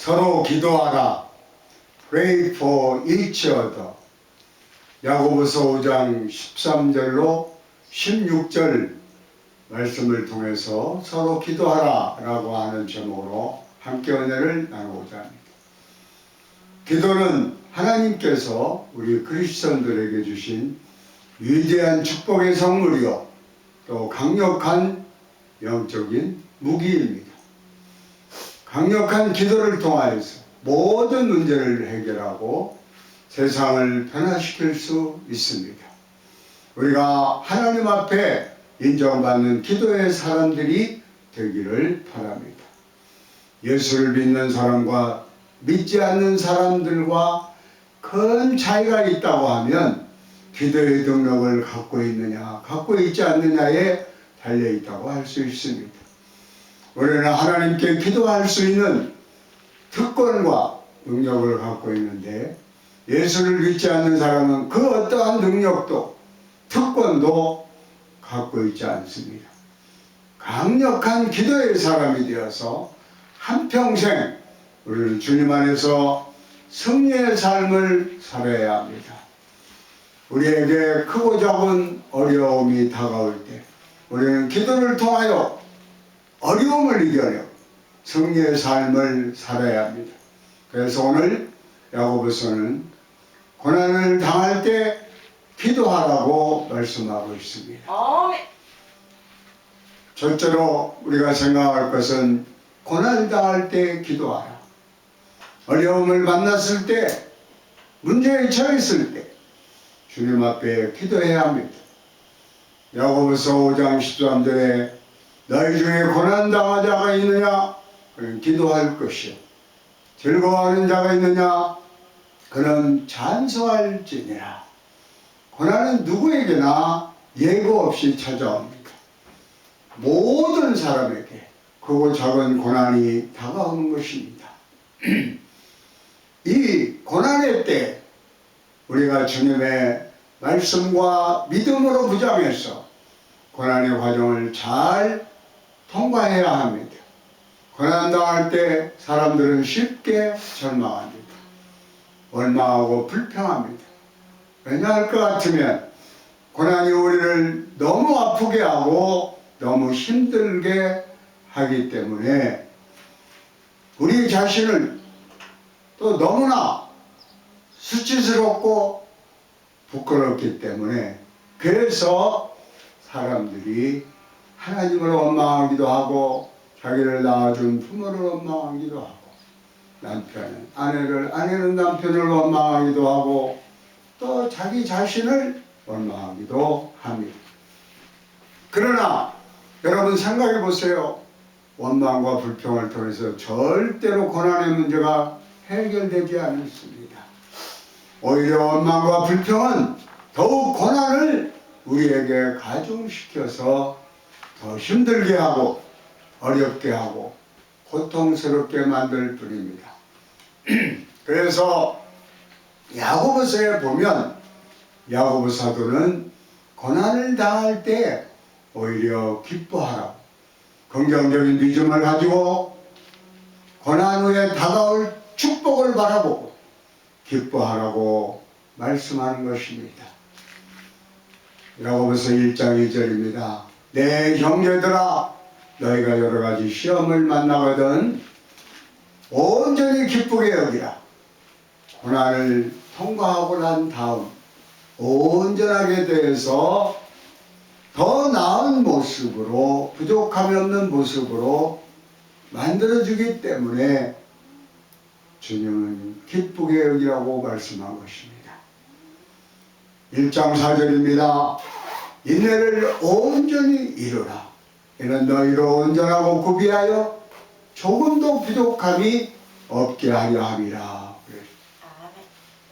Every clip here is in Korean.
서로 기도하라. Pray for each other. 야고보서 5장 13절로 16절 말씀을 통해서 서로 기도하라 라고 하는 제목으로 함께 은혜를 나누고자 합니다. 기도는 하나님께서 우리 그리스도인들에게 주신 위대한 축복의 선물이요 또 강력한 영적인 무기입니다. 강력한 기도를 통하여서 모든 문제를 해결하고 세상을 변화시킬 수 있습니다. 우리가 하나님 앞에 인정받는 기도의 사람들이 되기를 바랍니다. 예수를 믿는 사람과 믿지 않는 사람들과 큰 차이가 있다고 하면 기도의 능력을 갖고 있느냐 갖고 있지 않느냐에 달려있다고 할 수 있습니다. 우리는 하나님께 기도할 수 있는 특권과 능력을 갖고 있는데 예수를 믿지 않는 사람은 그 어떠한 능력도 특권도 갖고 있지 않습니다. 강력한 기도의 사람이 되어서 한평생 우리는 주님 안에서 승리의 삶을 살아야 합니다. 우리에게 크고 작은 어려움이 다가올 때 우리는 기도를 통하여 어려움을 이겨내 승리의 삶을 살아야 합니다. 그래서 오늘 야고보서는 고난을 당할 때 기도하라고 말씀하고 있습니다. 첫째로 우리가 생각할 것은 고난을 당할 때 기도하라. 어려움을 만났을 때, 문제에 처했을 때 주님 앞에 기도해야 합니다. 야고보서 5장 13절에 너희 중에 고난당한 자가 있느냐? 그는 기도할 것이요. 즐거워하는 자가 있느냐? 그는 찬송할지니라. 고난은 누구에게나 예고 없이 찾아옵니다. 모든 사람에게 크고 작은 고난이 다가오는 것입니다. 이 고난의 때 우리가 주님의 말씀과 믿음으로 부장해서 고난의 과정을 잘 통과해야 합니다. 고난당할 때 사람들은 쉽게 절망합니다. 원망하고 불평합니다. 왜냐할 것 같으면 고난이 우리를 너무 아프게 하고 너무 힘들게 하기 때문에 우리 자신을 또 너무나 수치스럽고 부끄럽기 때문에 그래서 사람들이 하나님을 원망하기도 하고 자기를 낳아준 부모를 원망하기도 하고 남편은 아내는 남편을 원망하기도 하고 또 자기 자신을 원망하기도 합니다. 그러나 여러분 생각해 보세요. 원망과 불평을 통해서 절대로 고난의 문제가 해결되지 않습니다. 오히려 원망과 불평은 더욱 고난을 우리에게 가중시켜서 더 힘들게 하고 어렵게 하고 고통스럽게 만들 뿐입니다. 그래서 야고보서에 보면 야고보 사도는 고난을 당할 때 오히려 기뻐하라고 긍정적인 믿음을 가지고 고난 후에 다가올 축복을 바라보고 기뻐하라고 말씀하는 것입니다. 야고보서 1장 2절입니다. 내 형제들아 너희가 여러가지 시험을 만나거든 온전히 기쁘게 여기라. 고난을 통과하고 난 다음 온전하게 대해서 더 나은 모습으로 부족함이 없는 모습으로 만들어주기 때문에 주님은 기쁘게 여기라고 말씀한 것입니다. 1장 4절입니다. 인내를 온전히 이루라. 이는 너희로 온전하고 구비하여 조금도 부족함이 없게 하려 함이라.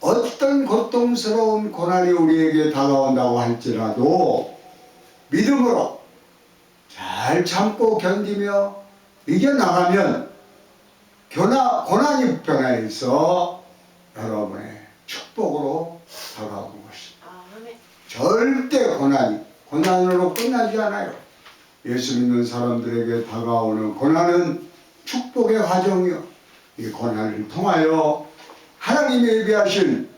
어떤 고통스러운 고난이 우리에게 다가온다고 할지라도 믿음으로 잘 참고 견디며 이겨나가면 고난이 변화해서 여러분의 축복으로 다가오는 것입니다. 절대 고난으로 끝나지 않아요. 예수 믿는 사람들에게 다가오는 고난은 축복의 과정이요 이 고난을 통하여 하나님이 예비하신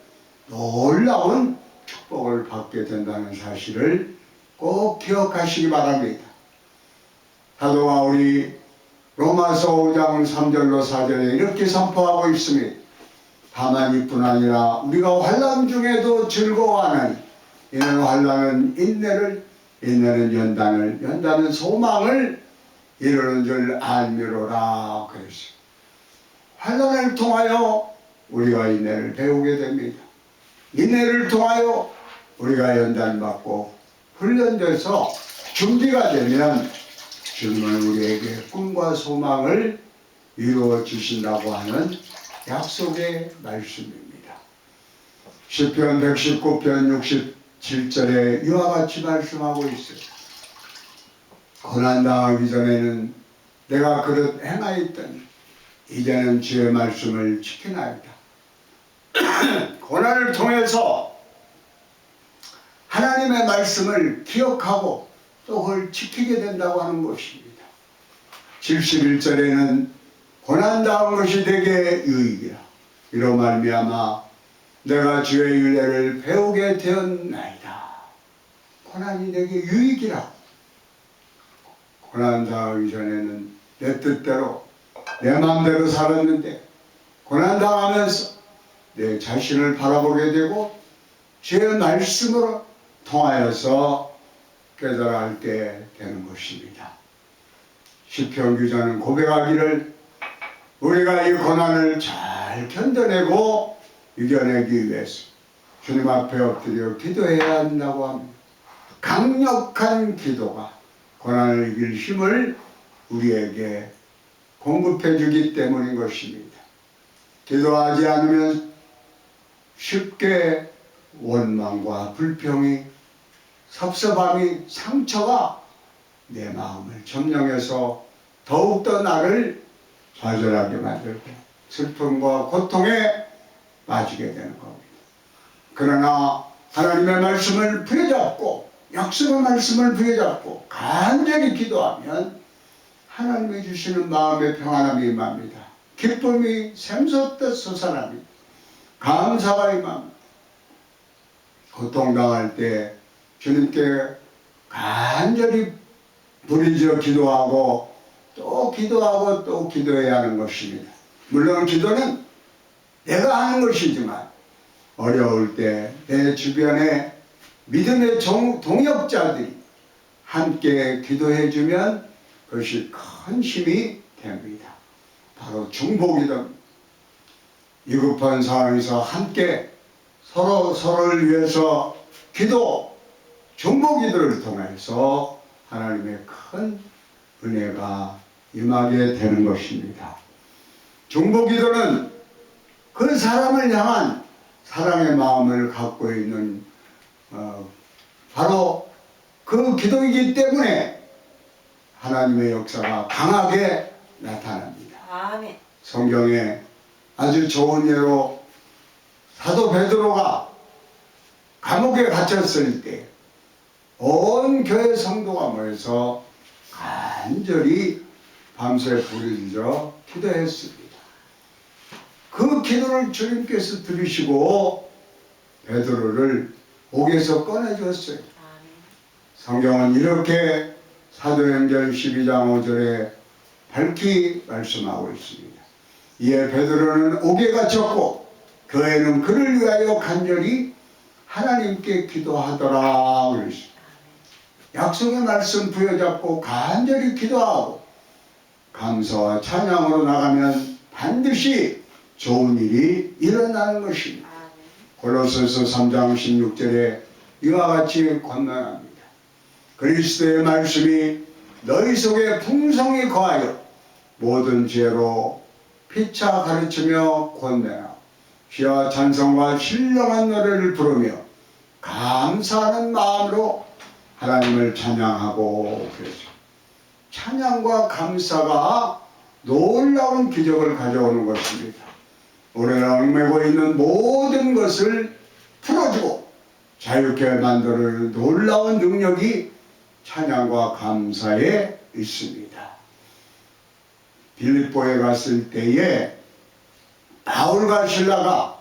놀라운 축복을 받게 된다는 사실을 꼭 기억하시기 바랍니다. 사도 바울이 로마서 5장 3절로 4절에 이렇게 선포하고 있습니다. 다만 이뿐 아니라 우리가 환난 중에도 즐거워하나니 이는 환난은 인내를, 인내는 연단을, 연단은 소망을 이루는 줄 알미로라 그랬어요. 환난을 통하여 우리가 인내를 배우게 됩니다. 인내를 통하여 우리가 연단받고 훈련돼서 준비가 되면 주님은 우리에게 꿈과 소망을 이루어 주신다고 하는 약속의 말씀입니다. 시편 119편 67절에 이와 같이 말씀하고 있어요. 고난당하기 전에는 내가 그릇 행하였더니 이제는 주의 말씀을 지키나이다. 고난을 통해서 하나님의 말씀을 기억하고 또 그걸 지키게 된다고 하는 것입니다. 71절에는 고난당한 것이 내게 유익이라. 이로 말미암아 내가 주의 윤례를 배우게 되었나이다. 고난이 내게 유익이라. 고난당하기 전에는 내 뜻대로 내 마음대로 살았는데 고난당하면서 내 자신을 바라보게 되고 주의 말씀으로 통하여서 깨달아 알게 되는 것입니다. 시편 기자는 고백하기를 우리가 이 고난을 잘 견뎌내고 이겨내기 위해서 주님 앞에 엎드려 기도해야 한다고 합니다. 강력한 기도가 고난을 이길 힘을 우리에게 공급해 주기 때문인 것입니다. 기도하지 않으면 쉽게 원망과 불평이, 섭섭함이, 상처가 내 마음을 점령해서 더욱더 나를 좌절하게 만들고 슬픔과 고통에 빠지게 되는 겁니다. 그러나 하나님의 말씀을 부여잡고 약속의 말씀을 부여잡고 간절히 기도하면 하나님이 주시는 마음의 평안함이 임합니다. 기쁨이 샘솟듯 솟아납니다. 감사가 임합니다. 고통당할 때 주님께 간절히 부르짖어 기도하고 또 기도하고 또 기도해야 하는 것입니다. 물론 기도는 내가 하는 것이지만 어려울 때 내 주변에 믿음의 동역자들이 함께 기도해주면 그것이 큰 힘이 됩니다. 바로 중보기도입니다. 위급한 상황에서 함께 서로를 위해서 기도, 중보기도를 통해서 하나님의 큰 은혜가 임하게 되는 것입니다. 중보기도는 그 사람을 향한 사랑의 마음을 갖고 있는 바로 그 기도이기 때문에 하나님의 역사가 강하게 나타납니다. 아멘. 성경에 아주 좋은 예로 사도 베드로가 감옥에 갇혔을 때 온 교회 성도가 모여서 간절히 밤새 부르짖어 기도했습니다. 그 기도를 주님께서 들으시고 베드로를 옥에서 꺼내줬어요. 성경은 이렇게 사도행전 12장 5절에 밝히 말씀하고 있습니다. 이에 베드로는 옥에 갇혔고 교회는 그를 위하여 간절히 하나님께 기도하더라 그랬습니다. 약속의 말씀 부여잡고 간절히 기도하고 감사와 찬양으로 나가면 반드시 좋은 일이 일어나는 것입니다. 골로새서 3장 16절에 이와 같이 권면합니다. 그리스도의 말씀이 너희 속에 풍성히 거하여 모든 지혜로 피차 가르치며 권면하고 귀와 찬송과 신령한 노래를 부르며 감사하는 마음으로 하나님을 찬양하고 그랬죠. 찬양과 감사가 놀라운 기적을 가져오는 것입니다. 우리가 얽매고 있는 모든 것을 풀어주고 자유케 만드는 놀라운 능력이 찬양과 감사에 있습니다. 빌립보에 갔을 때에 바울과 신라가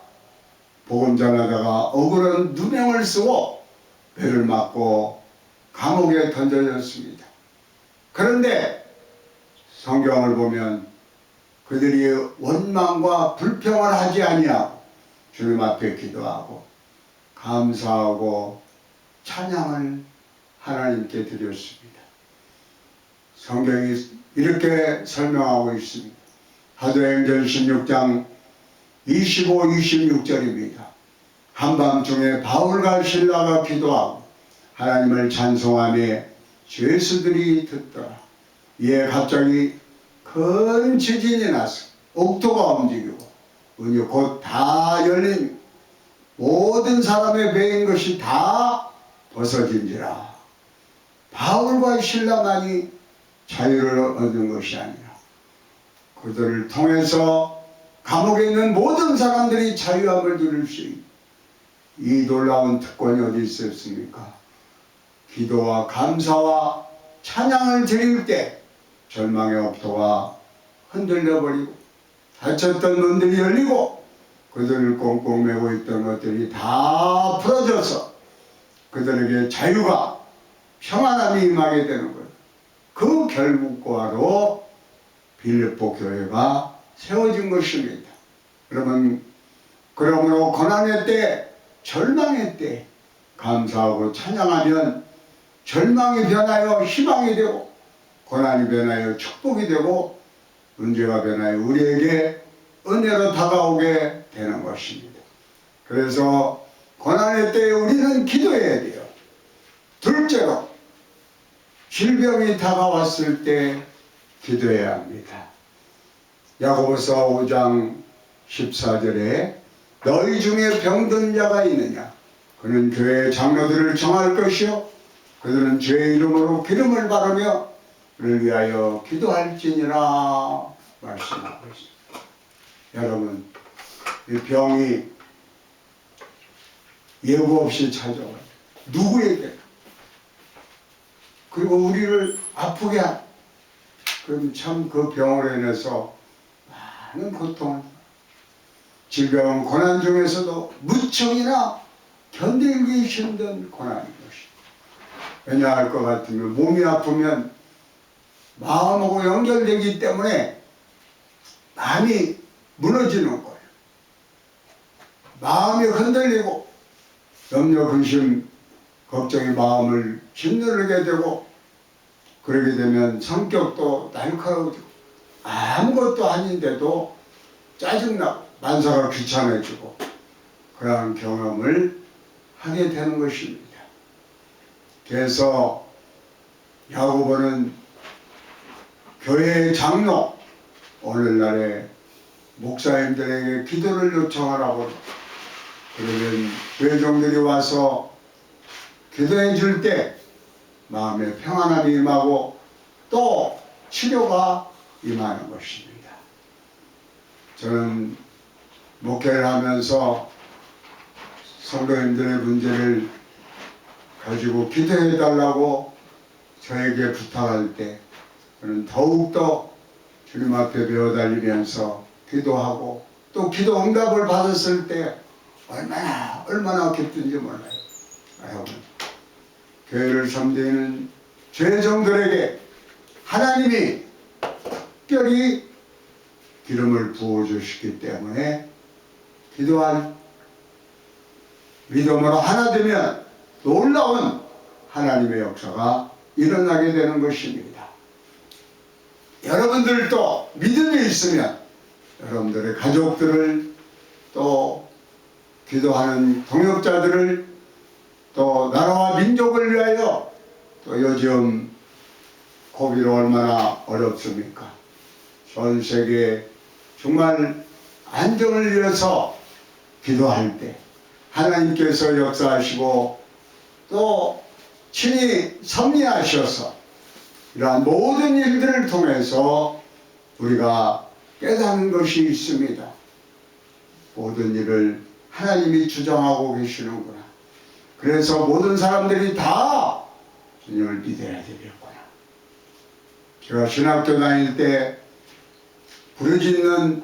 복음 전하다가 억울한 누명을 쓰고 배를 맞고 감옥에 던져졌습니다. 그런데 성경을 보면 그들이 원망과 불평을 하지 아니하고 주님 앞에 기도하고 감사하고 찬양을 하나님께 드렸습니다. 성경이 이렇게 설명하고 있습니다. 사도행전 16장 25, 26절입니다. 한밤중에 바울과 신라가 기도하고 하나님을 찬송하며 죄수들이 듣더라. 이에 갑자기 큰 지진이 났어. 옥토가 움직이고 문이 곧 다 열린 모든 사람의 매인 것이 다 벗어진지라. 바울과 신라만이 자유를 얻은 것이 아니라 그들을 통해서 감옥에 있는 모든 사람들이 자유함을 누릴 수 있는 이 놀라운 특권이 어디 있었습니까? 기도와 감사와 찬양을 드릴 때 절망의 옥토가 흔들려버리고 닫혔던 문들이 열리고 그들을 꽁꽁 메고 있던 것들이 다 풀어져서 그들에게 자유가 평안함이 임하게 되는 거예요. 그 결국과로 빌립보 교회가 세워진 것입니다. 그러므로 고난의 때, 절망의 때 감사하고 찬양하면 절망이 변하여 희망이 되고 고난이 변하여 축복이 되고 문제가 변하여 우리에게 은혜로 다가오게 되는 것입니다. 그래서 고난의 때에 우리는 기도해야 돼요. 둘째로 질병이 다가왔을 때 기도해야 합니다. 야고보서 5장 14절에 너희 중에 병든 자가 있느냐? 그는 교회의 장로들을 정할 것이요 그들은 주의 이름으로 기름을 바르며 그를 위하여 기도할지니라 말씀하고 있습니다. 여러분, 이 병이 예고 없이 찾아와요. 누구에게? 그리고 우리를 아프게 한. 그럼 참 그 병으로 인해서 많은 고통을, 질병 고난 중에서도 무척이나 견디기 힘든 고난인 것입니다. 왜냐할 것 같으면 몸이 아프면 마음하고 연결되기 때문에 마음이 무너지는 거예요. 마음이 흔들리고 염려, 근심, 걱정이 마음을 짓누르게 되고 그러게 되면 성격도 날카로워지고 아무것도 아닌데도 짜증나고 만사가 귀찮아지고 그러한 경험을 하게 되는 것입니다. 그래서 야고보는 교회의 장로, 오늘날의 목사님들에게 기도를 요청하라고 그러면 교회종들이 와서 기도해 줄 때 마음에 평안함이 임하고 또 치료가 임하는 것입니다. 저는 목회를 하면서 성도님들의 문제를 가지고 기도해 달라고 저에게 부탁할 때 저는 더욱더 주님 앞에 배워달리면서 기도하고 또 기도 응답을 받았을 때 얼마나 기쁜지 몰라요. 여러분, 교회를 섬기는 죄종들에게 하나님이 특별히 기름을 부어주시기 때문에 기도할 믿음으로 하나 되면 놀라운 하나님의 역사가 일어나게 되는 것입니다. 여러분들도 믿음이 있으면 여러분들의 가족들을 또 기도하는 동역자들을 또 나라와 민족을 위하여 또 요즘 코비드 얼마나 어렵습니까? 전 세계 정말 안정을 위해서 기도할 때 하나님께서 역사하시고 또 친히 섭리하셔서 이러한 모든 일들을 통해서 우리가 깨닫는 것이 있습니다. 모든 일을 하나님이 주장하고 계시는구나. 그래서 모든 사람들이 다 주님을 믿어야 되겠구나. 제가 신학교 다닐 때 부르짖는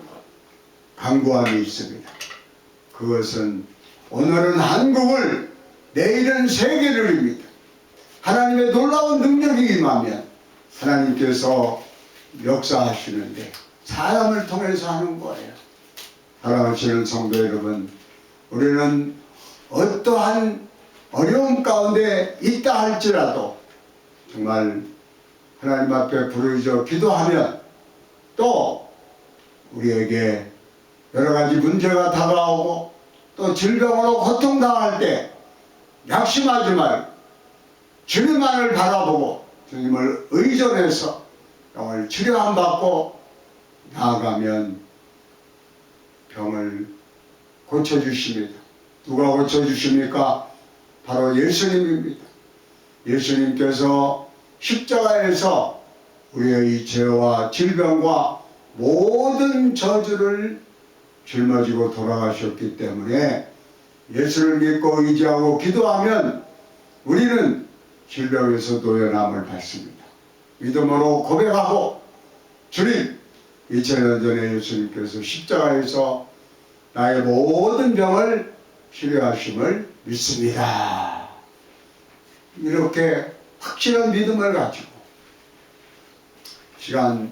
간구함이 있습니다. 그것은 오늘은 한국을, 내일은 세계를입니다. 하나님의 놀라운 능력이 임하면 하나님께서 역사하시는데 사람을 통해서 하는 거예요. 사랑하시는 성도 여러분, 우리는 어떠한 어려움 가운데 있다 할지라도 정말 하나님 앞에 부르짖어 기도하면 또 우리에게 여러 가지 문제가 다가오고 또 질병으로 고통당할 때 낙심하지 말고 주님만을 바라보고 주님을 의존해서 병을 치료함 받고 나아가면 병을 고쳐주십니다. 누가 고쳐주십니까? 바로 예수님입니다. 예수님께서 십자가에서 우리의 죄와 질병과 모든 저주를 짊어지고 돌아가셨기 때문에 예수를 믿고 의지하고 기도하면 우리는 질병에서 노연함을 받습니다. 믿음으로 고백하고 주님, 2000년 전에 예수님께서 십자가에서 나의 모든 병을 치료하심을 믿습니다. 이렇게 확실한 믿음을 가지고 시간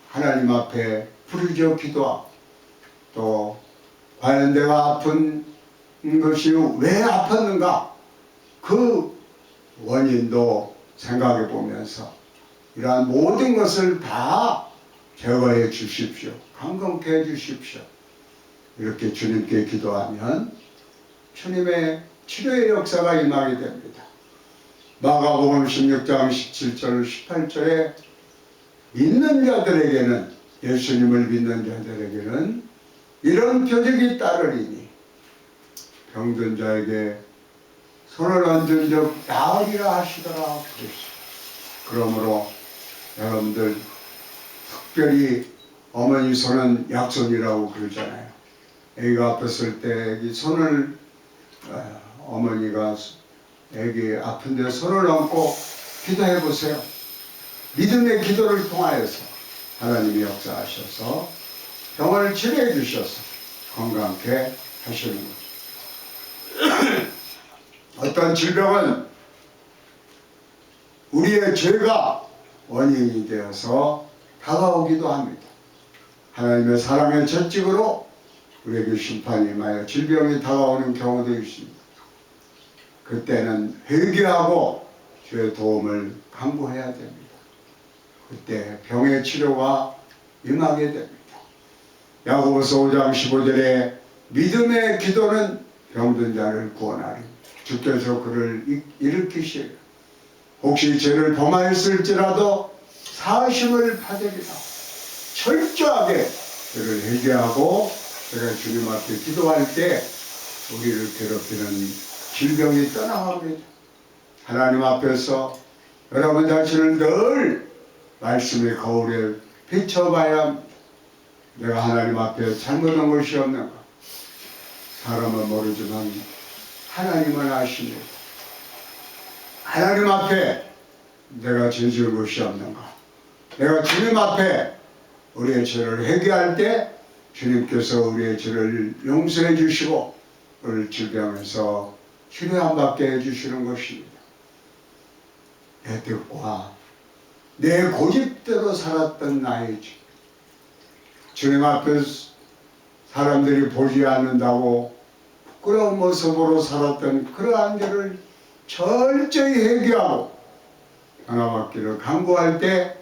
하나님 앞에 부르짖어 기도하고 또 과연 내가 아픈 것이 왜 아팠는가 그 원인도 생각해 보면서 이러한 모든 것을 다 제거해 주십시오. 감동케 해 주십시오. 이렇게 주님께 기도하면 주님의 치료의 역사가 임하게 됩니다. 마가복음 16장 17절 18절에 믿는 자들에게는, 예수님을 믿는 자들에게는 이런 표적이 따르리니 병든 자에게 손을 얹은 적 나으리라 하시더라 그랬어요. 그러므로 여러분들 특별히 어머니 손은 약손이라고 그러잖아요. 애기가 아팠을 때 애기 손을 어머니가 애기 아픈데 손을 얹고 기도해 보세요. 믿음의 기도를 통하여서 하나님이 역사하셔서 병을 치료해 주셔서 건강케 하시는 거죠. 어떤 질병은 우리의 죄가 원인이 되어서 다가오기도 합니다. 하나님의 사랑의 채찍으로 우리에게 심판이 임하여 질병이 다가오는 경우도 있습니다. 그때는 회개하고 주의 도움을 간구해야 됩니다. 그때 병의 치료가 임하게 됩니다. 야고보서 5장 15절에 믿음의 기도는 병든 자를 구원하리. 주께서 그를 일으키시리라. 혹시 죄를 범하였을지라도 사하심을 받으리라. 철저하게 그를 회개하고 제가 주님 앞에 기도할 때 우리를 괴롭히는 질병이 떠나갑니다. 하나님 앞에서 여러분 자신을 늘 말씀의 거울에 비춰봐야 합니다. 내가 하나님 앞에 잘못한 것이 없는가? 사람은 모르지만 하나님은 아십니다. 하나님 앞에 내가 죄 지은 것이 없는가? 내가 주님 앞에 우리의 죄를 회개할 때 주님께서 우리의 죄를 용서해 주시고 우리를 질병에서 치료함 받게 해주시는 것입니다. 내 뜻과 내 고집대로 살았던 나의 죄, 주님 앞에 사람들이 보지 않는다고 부끄러운 모습으로 살았던 그러한 죄를 철저히 회개하고 변화받기를 간구할 때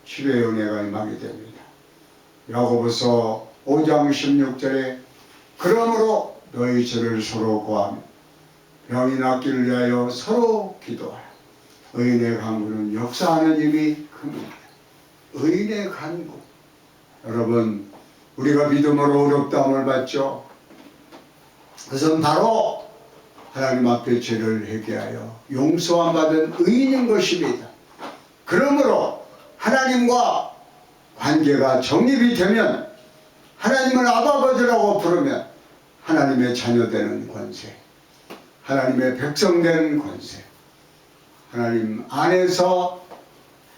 치료의 은혜가 임하게 됩니다. 야고보서 5장 16절에 그러므로 너희 죄를 서로 고하며 병이 낫기를 위하여 서로 기도하라. 의인의 간구는 역사하는 힘이 큽니다. 의인의 간구. 여러분, 우리가 믿음으로 어렵다함을 받죠. 그것은 바로 하나님 앞에 죄를 회개하여 용서함 받은 의인인 것입니다. 그러므로 하나님과 관계가 정립이 되면 하나님을 아버지라고 부르면 하나님의 자녀 되는 권세, 하나님의 백성 되는 권세, 하나님 안에서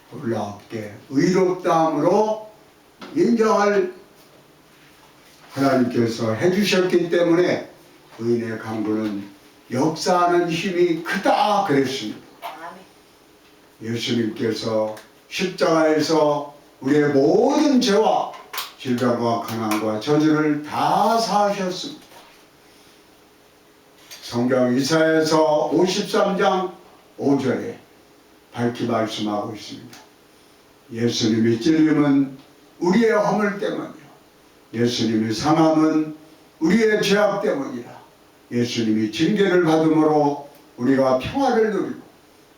놀랍게 의롭다함으로 인정할 하나님께서 해주셨기 때문에 의인의 강구는 역사하는 힘이 크다 그랬습니다. 예수님께서 십자가에서 우리의 모든 죄와 질병과 가난과 저주를 다 사하셨습니다. 성경 이사야서 53장 5절에 밝히 말씀하고 있습니다. 예수님이 찔림은 우리의 허물 때문이요, 예수님이 상함은 우리의 죄악 때문이라. 예수님이 징계를 받음으로 우리가 평화를 누리고,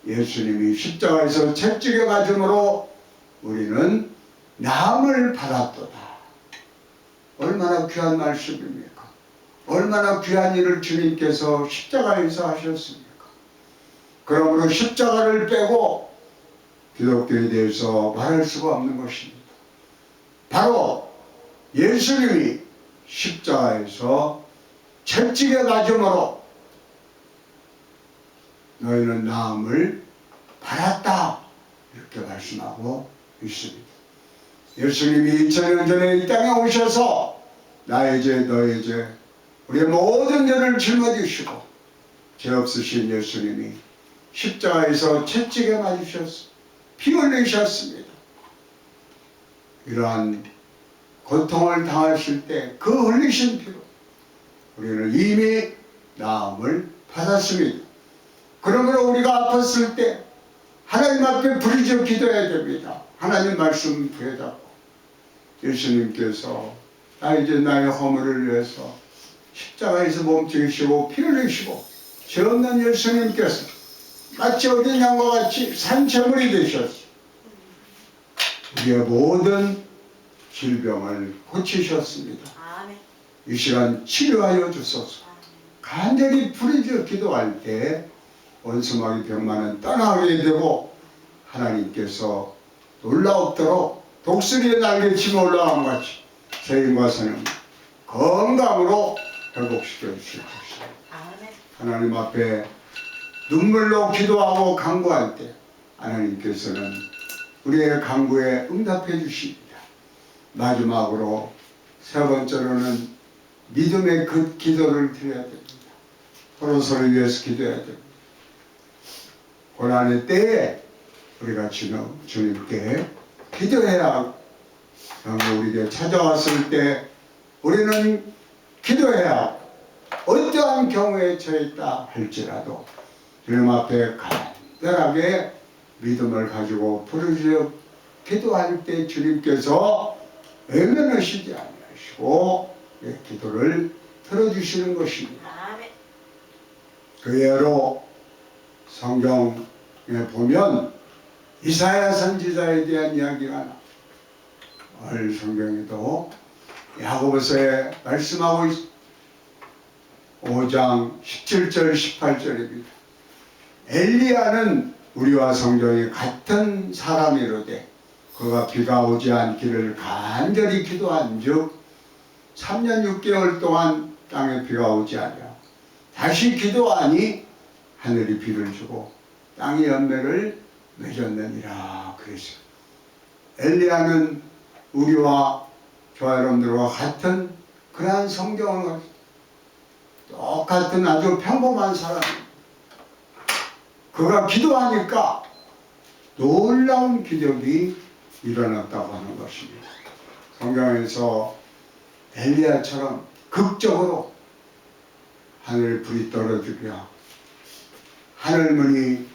예수님이 십자가에서 채찍에 맞음으로 우리는 나음을 받았도다. 얼마나 귀한 말씀입니까? 얼마나 귀한 일을 주님께서 십자가에서 하셨습니까? 그러므로 십자가를 빼고 기독교에 대해서 말할 수가 없는 것입니다. 바로 예수님이 십자가에서 채찍에 맞음으로 너희는 나음을 받았다, 이렇게 말씀하고 있습니다. 예수님이 2000년 전에 이 땅에 오셔서 나의 죄 너의 죄 우리의 모든 죄를 짊어지시고 죄 없으신 예수님이 십자가에서 채찍에 맞으셨습니다. 피 흘리셨습니다. 이러한 고통을 당하실 때 그 흘리신 피로 우리는 이미 나음을 받았습니다. 그러므로 우리가 아팠을 때 하나님 앞에 부르짖어 기도해야 됩니다. 하나님 말씀 부여잡고 예수님께서 이제 나의 허물을 위해서 십자가에서 몸짓으시고 피 흘리시고 죄 없는 예수님께서 마치 어린 양과 같이 산채물이 되셨어요. 우리의 모든 질병을 고치셨습니다. 이 시간 치료하여 주소서. 간절히 부르짖어 기도할 때 원수마귀 병만은 떠나게 되고 하나님께서 놀라웠도록 독수리의 날개치며 올라간 것 같이 죄인과 선은 건강으로 회복시켜 주실 것입니다. 하나님 앞에 눈물로 기도하고 간구할 때 하나님께서는 우리의 간구에 응답해 주십니다. 마지막으로 세 번째로는 믿음의 그 기도를 드려야 됩니다. 서로서를 위해서 기도해야 됩니다. 고난의 때에 우리가 주님께 기도해야 하고, 우리에게 찾아왔을 때 우리는 기도해야 하고, 어떠한 경우에 처했다 할지라도 주님 앞에 간절하게 믿음을 가지고 부르짖어 기도할 때 주님께서 외면하시지 아니하시고 기도를 들어주시는 것입니다. 그 예로 성경에 보면 이사야 선지자에 대한 이야기가 나옵니다. 오늘 성경에도 야고보서에 말씀하고 있습니다. 5장 17절 18절입니다. 엘리야는 우리와 성경이 같은 사람이로되 그가 비가 오지 않기를 간절히 기도한즉 3년 6개월 동안 땅에 비가 오지 않아 다시 기도하니 하늘이 비를 주고 땅이 열매를 맺었느니라 그랬어요. 엘리야는 우리와 저와 여러분들과 같은 그러한 성경을 똑같은 아주 평범한 사람입니다. 그가 기도하니까 놀라운 기적이 일어났다고 하는 것입니다. 성경에서 엘리야처럼 극적으로 하늘 불이 떨어지게 하고 하늘문이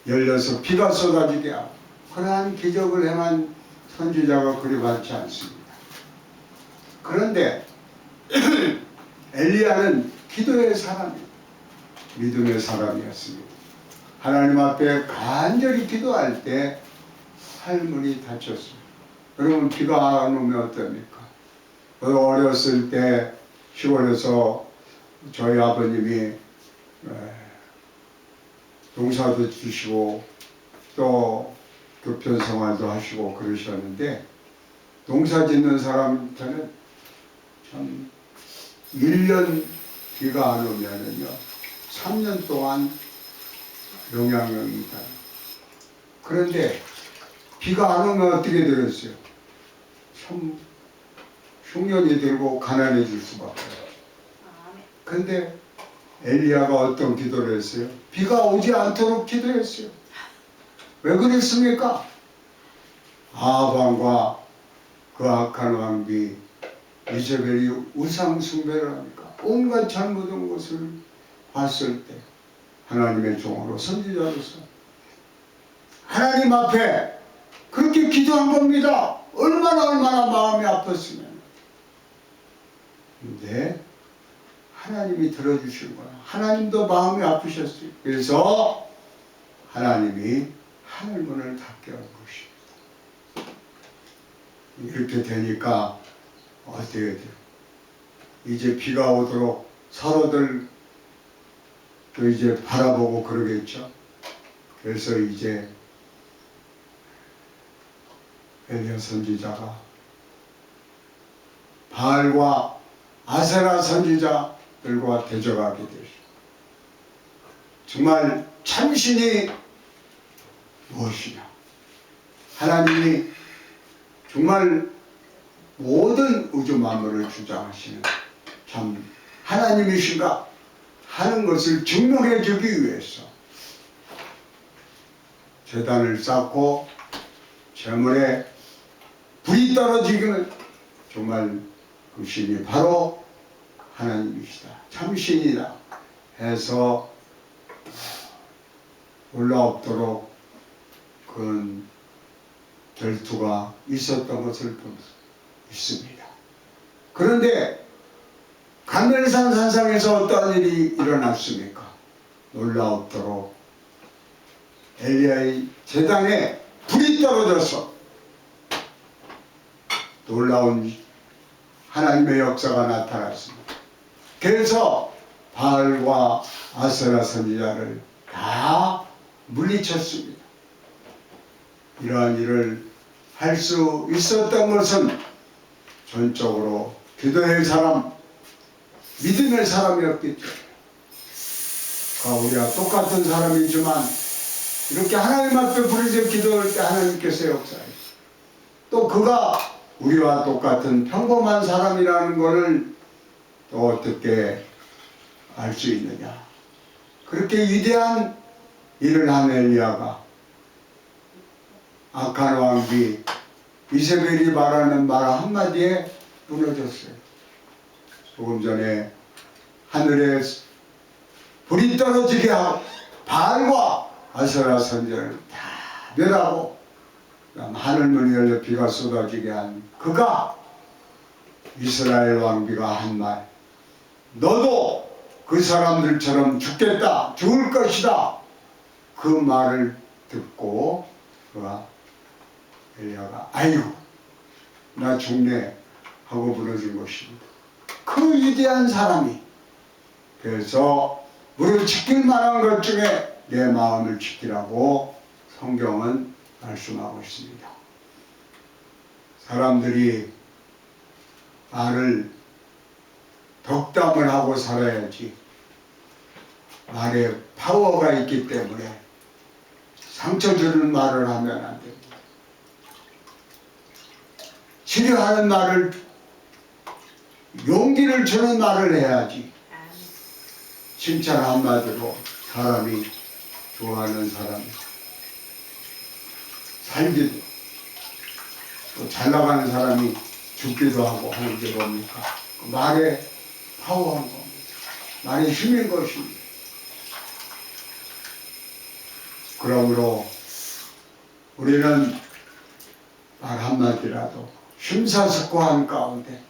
열려서 비가 쏟아지게 하고 그러한 기적을 행한 선지자가 그리 많지 않습니다. 그런데 엘리야는 기도의 사람이에요. 믿음의 사람이었습니다. 하나님 앞에 간절히 기도할 때 하늘문이 닫혔습니다. 그러면 비가 안 오면 어떡합니까? 어렸을 때 시골에서 저희 아버님이 농사도 주시고 또 교편 생활도 하시고 그러셨는데 농사 짓는 사람한테는 참 1년 비가 안 오면은요 3년 동안 영향입니다. 그런데 비가 안 오면 어떻게 되겠어요? 참 흉년이 들고 가난해질 수밖에 없어요. 아멘. 근데 엘리야가 어떤 기도를 했어요? 비가 오지 않도록 기도했어요. 왜 그랬습니까? 아합과 그 악한 왕비 이세벨이 우상 숭배를 하니까 온갖 잘못한 것을 봤을 때 하나님의 종으로 선지자로서 하나님 앞에 그렇게 기도한 겁니다. 얼마나 마음이 아팠으면. 근데 하나님이 들어주신 거야. 하나님도 마음이 아프셨어요. 그래서 하나님이 하늘문을 닫게 한 것입니다. 이렇게 되니까 어때야 돼요? 이제 비가 오도록 서로들 또 이제 바라보고 그러겠죠. 그래서 이제 엘리야 선지자가 바알과 아세라 선지자들과 대적하게 되죠. 정말 참신이 무엇이냐? 하나님이 정말 모든 우주 만물을 주장하시는 참 하나님이신가 하는 것을 증명해 주기 위해서 제단을 쌓고 제물에 불이 떨어지기는 정말 그 신이 바로 하나님이시다. 참신이다 해서 올라오도록 그런 결투가 있었던 것을 볼 수 있습니다. 그런데 갈멜산 산상에서 어떠한 일이 일어났습니까? 놀라웠도록 엘리야의 제단에 불이 떨어져서 놀라운 하나님의 역사가 나타났습니다. 그래서 바알과 아세라 선지자를 다 물리쳤습니다. 이러한 일을 할 수 있었던 것은 전적으로 기도할 사람, 믿음의 사람이었겠죠. 우리와 똑같은 사람이지만 이렇게 하나님 앞에 부르짖어 기도할 때 하나님께서 역사하시고 또 그가 우리와 똑같은 평범한 사람이라는 것을 또 어떻게 알 수 있느냐. 그렇게 위대한 일을 한 엘리야가 악한 왕비 이세벨이 말하는 말 한마디에 무너졌어요. 조금 전에 하늘에 불이 떨어지게 하고 바알과 아세라 선지자를 다 멸하고 하늘문이 열려 비가 쏟아지게 한 그가 이스라엘 왕비가 한 말, 너도 그 사람들처럼 죽겠다, 죽을 것이다, 그 말을 듣고 그가 엘리야가 아이고 나 죽네 하고 무너진 것입니다. 그 위대한 사람이 그래서 우리를 지킬 만한 것 중에 내 마음을 지키라고 성경은 말씀하고 있습니다. 사람들이 말을 덕담을 하고 살아야지 말에 파워가 있기 때문에 상처 주는 말을 하면 안 됩니다. 치료하는 말을, 용기를 주는 말을 해야지. 칭찬 한마디로 사람이 좋아하는 사람이 살기도 또 잘 나가는 사람이 죽기도 하고 하는 게 뭡니까? 그 말에 파워한 겁니다. 말에 힘인 것입니다. 그러므로 우리는 말 한마디라도 심사숙고한 가운데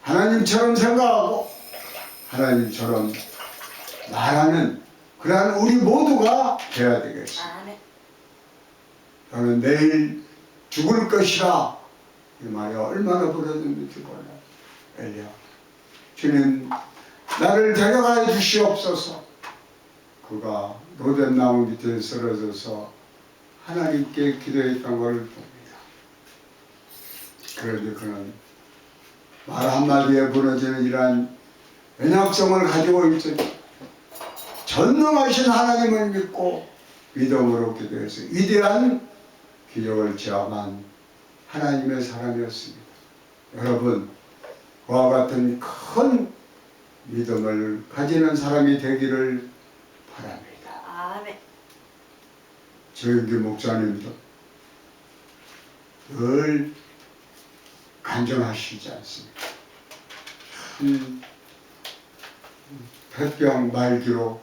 하나님처럼 생각하고 하나님처럼 말하는 그러한 우리 모두가 되어야 되겠습니다. 저는 내일 죽을 것이라 이 말이 얼마나 부러졌는지 몰라요. 엘리야, 주님 나를 데려가 주시옵소서. 그가 로뎀나무 밑에 쓰러져서 하나님께 기도했던 걸 봅니다. 그런데 그는 말 한마디에 무너지는 이러한 연약성을 가지고 있으니 전능하신 하나님을 믿고 믿음으로 기도해서 위대한 기적을 체험한 하나님의 사람이었습니다. 여러분, 그와 같은 큰 믿음을 가지는 사람이 되기를 바랍니다. 아멘. 조영기 목사님도 늘 간증하시지 않습니까? 폐병 말기로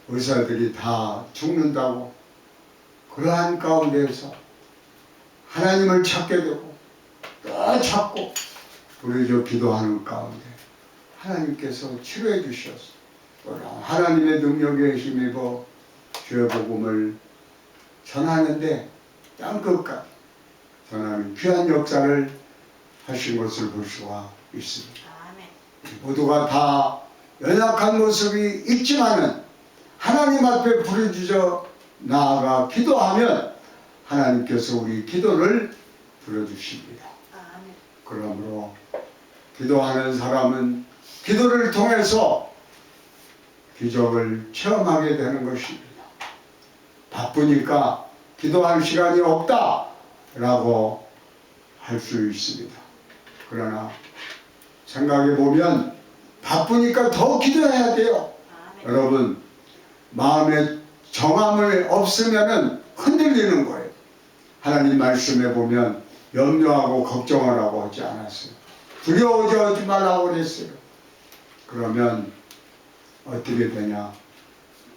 의사들이 다 죽는다고 그러한 가운데서 하나님을 찾게 되고 또 찾고 부르짖어 기도하는 가운데 하나님께서 치료해 주셨어. 하나님의 능력에 힘입어 주의 복음을 전하는데 땅끝까지 전하는 귀한 역사를 하신 것을 볼 수가 있습니다. 아멘. 모두가 다 연약한 모습이 있지만은 하나님 앞에 부르짖어 나아가 기도하면 하나님께서 우리 기도를 들어주십니다. 아멘. 그러므로 기도하는 사람은 기도를 통해서 기적을 체험하게 되는 것입니다. 바쁘니까 기도할 시간이 없다라고 할 수 있습니다. 그러나 생각해 보면 바쁘니까 더 기도해야 돼요. 아멘. 여러분 마음에 정함을 없으면은 흔들리는 거예요. 하나님 말씀에 보면 염려하고 걱정하라고 하지 않았어요. 두려워하지 말라고 그랬어요. 그러면 어떻게 되냐?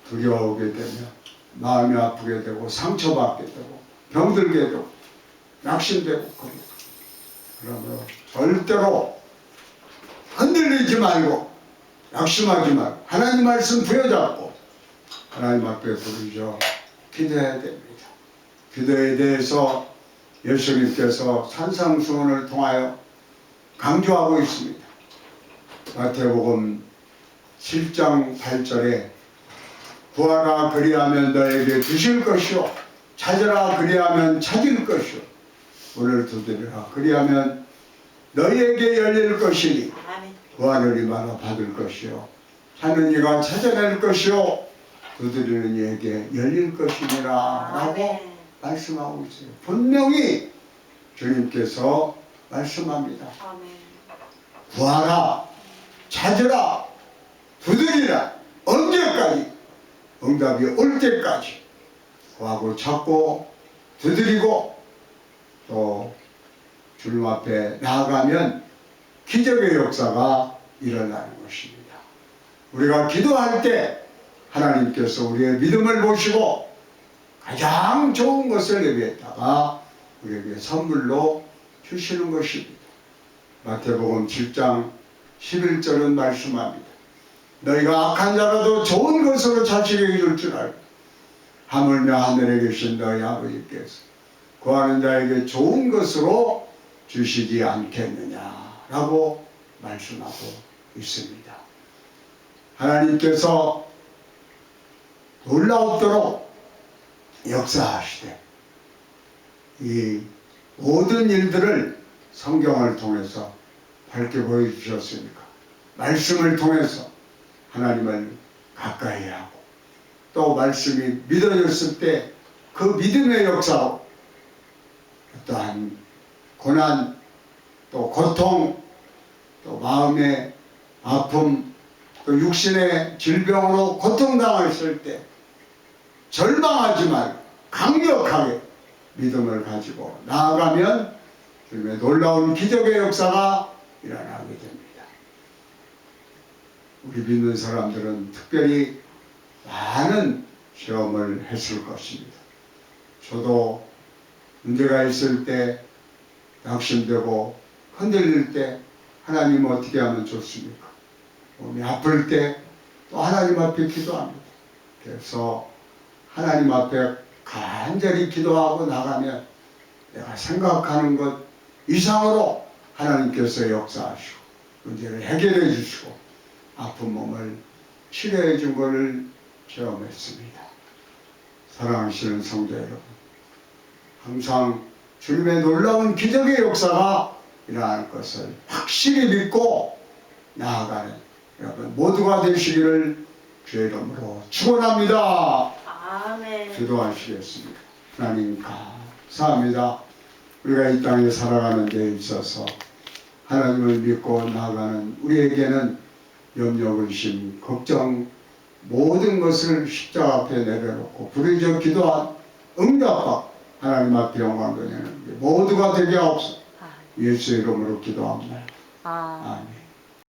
두려워하게 되면 마음이 아프게 되고 상처받게 되고 병들게 되고 낙심되고 그래요. 그러므로 절대로 흔들리지 말고 낙심하지 말고 하나님 말씀 부여잡고 하나님 앞에 부르짖어 기도해야 됩니다. 기도에 대해서 예수님께서 산상수훈을 통하여 강조하고 있습니다. 마태복음 7장 8절에 구하라 그리하면 너에게 주실 것이요 찾으라 그리하면 찾을 것이요 문을 두드리라 그리하면 너희에게 열릴 것이니 아멘. 구하는 이마다 받을 것이요 찾는 이가 찾아낼 것이요 두드리는 이에게 열릴 것이니라 라고 아멘. 말씀하고 있어요. 분명히 주님께서 말씀합니다. 아멘. 구하라 찾으라 두드리라 언제까지? 응답이 올 때까지 구하고 찾고 두드리고 또 주님 앞에 나아가면 기적의 역사가 일어나는 것입니다. 우리가 기도할 때 하나님께서 우리의 믿음을 보시고 가장 좋은 것을 예비했다가 우리에게 선물로 주시는 것입니다. 마태복음 7장 11절은 말씀합니다. 너희가 악한 자라도 좋은 것으로 자식에게 줄 줄 알고 하물며 하늘에 계신 너희 아버지께서 구하는 자에게 좋은 것으로 주시지 않겠느냐라고 말씀하고 있습니다. 하나님께서 놀라웠도록 역사하시되 이 모든 일들을 성경을 통해서 밝게 보여주셨으니까 말씀을 통해서 하나님을 가까이 하고 또 말씀이 믿어졌을 때 그 믿음의 역사로 어떠한 고난 또 고통 또 마음의 아픔 또 육신의 질병으로 고통당했을 때 절망하지 말고 강력하게 믿음을 가지고 나아가면 주님의 놀라운 기적의 역사가 일어나게 됩니다. 우리 믿는 사람들은 특별히 많은 시험을 했을 것입니다. 저도 문제가 있을 때 낙심되고 흔들릴 때 하나님 어떻게 하면 좋습니까? 몸이 아플 때 또 하나님 앞에 기도합니다. 그래서 하나님 앞에 간절히 기도하고 나가면 내가 생각하는 것 이상으로 하나님께서 역사하시고 문제를 해결해 주시고 아픈 몸을 치료해 준 것을 체험했습니다. 사랑하시는 성도 여러분, 항상 주님의 놀라운 기적의 역사가 일어날 것을 확실히 믿고 나아가는 여러분 모두가 되시기를 주의 이름으로 축원합니다. 아멘. 기도하시겠습니다. 하나님 감사합니다. 우리가 이 땅에 살아가는 데 있어서 하나님을 믿고 나아가는 우리에게는 염려, 근심, 걱정 모든 것을 십자가 앞에 내려놓고 부르짖어 기도한 응답받 하나님 앞에 영광 돌리는 모두가 되게 하옵소서. 예수의 이름으로 기도합니다. 아멘.